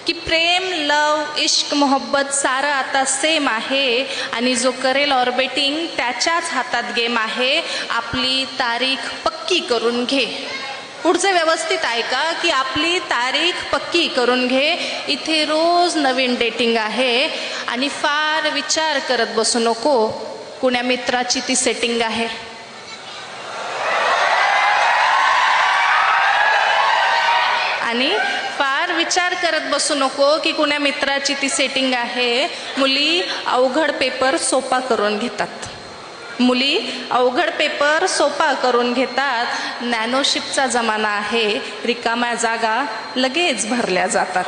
की प्रेम, लव, इश्क, मोहब्बत सारं आता सेम आहे आणि जो करेल ऑर्बिटिंग त्याच्याच हातात गेम आहे. आपली तारीख पक्की करून घे. पुढचे व्यवस्थित ऐका की आपली तारीख पक्की करून घे. इथे रोज नवीन डेटिंग आहे आणि फार विचार करत बसू नको कुण्या मित्राची ती सेटिंग आहे. आणि फार विचार करत बसू नको की कुण्या मित्राची ती सेटिंग आहे. मुली अवघड पेपर सोपा करून घेतात. मुली अवघड पेपर सोपा करून घेतात. नॅनोशिपचा जमाना आहे. रिकाम्या जागा लगेच भरल्या जातात.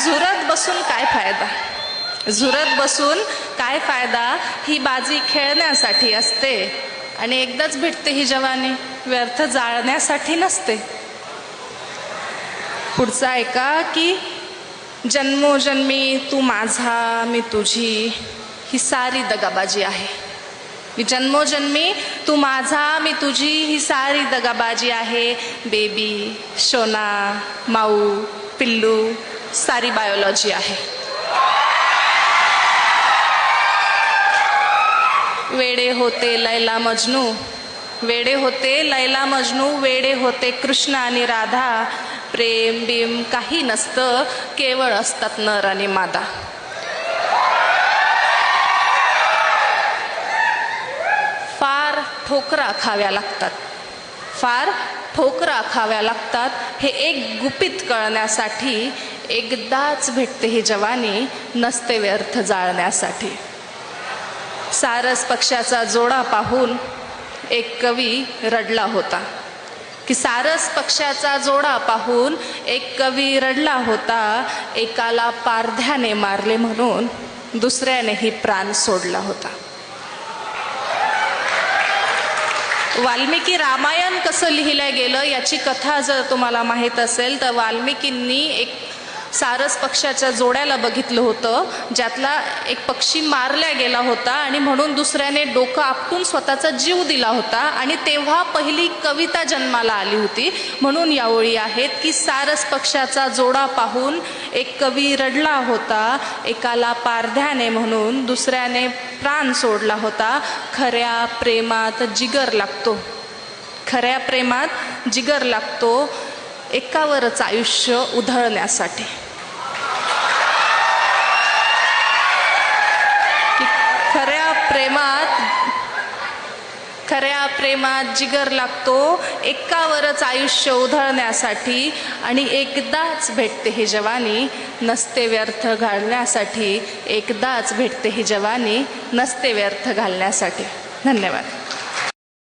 झुरत बसून काय फायदा? झुरत बसून काय फायदा? ही बाजी खेळण्यासाठी असते आणि एकदाच भेटते ही जवानी, व्यर्थ जाळण्यासाठी नसते. पुढचा ऐका की जन्मोजन्मी तू माझा मी तुझी ही सारी दगाबाजी आहे. जन्मोजन्मी तू माझा मी तुझी ही सारी दगाबाजी आहे. बेबी, शोना, माऊ, पिल्लू सारी बायोलॉजी आहे. वेडे होते लैला मजनू, वेडे होते लैला मजनू, वेडे होते कृष्ण आणि राधा. प्रेम बिम काही नसतं, केवळ असतात नर आणि मादा. फार ठोकरा खाव्या लागतात, फार ठोकरा खाव्या लागतात. हे एक गुपित कळण्यासाठी. एकदाच भेटते ही जवानी, नसते व्यर्थ जाळण्यासाठी. सारस पक्षाचा जोडा पाहून एक कवी रडला होता. की सारस पक्षाचा जोडा पाहून एक कवी रडला होता. एकाला पारध्याने मारले म्हणून दुसऱ्यानेही प्राण सोडला होता. वाल्मिकी रामायण कसं लिहिलं गेलं याची कथा जर तुम्हाला माहीत असेल तर वाल्मिकींनी एक सारस पक्षाच्या जोड्याला बघितलं होतं, ज्यातला एक पक्षी मारला गेला होता आणि म्हणून दुसऱ्याने डोकं आपटून स्वतःचा जीव दिला होता. आणि तेव्हा पहिली कविता जन्माला आली होती. म्हणून या ओळी आहेत की सारस पक्षाचा जोडा पाहून एक कवी रडला होता. एकाला पारध्याने म्हणून दुसऱ्याने प्राण सोडला होता. खऱ्या प्रेमात जिगर लागतो, खऱ्या प्रेमात जिगर लागतो एकावरच आयुष्य उधळण्यासाठी. खऱ्या प्रेमात जिगर लागतो एकावरच आयुष्य उधळण्यासाठी. आणि एकदाच भेटते ही जवानी, नसते व्यर्थ घालण्यासाठी. एकदाच भेटते ही जवानी, नसते व्यर्थ घालण्यासाठी. धन्यवाद.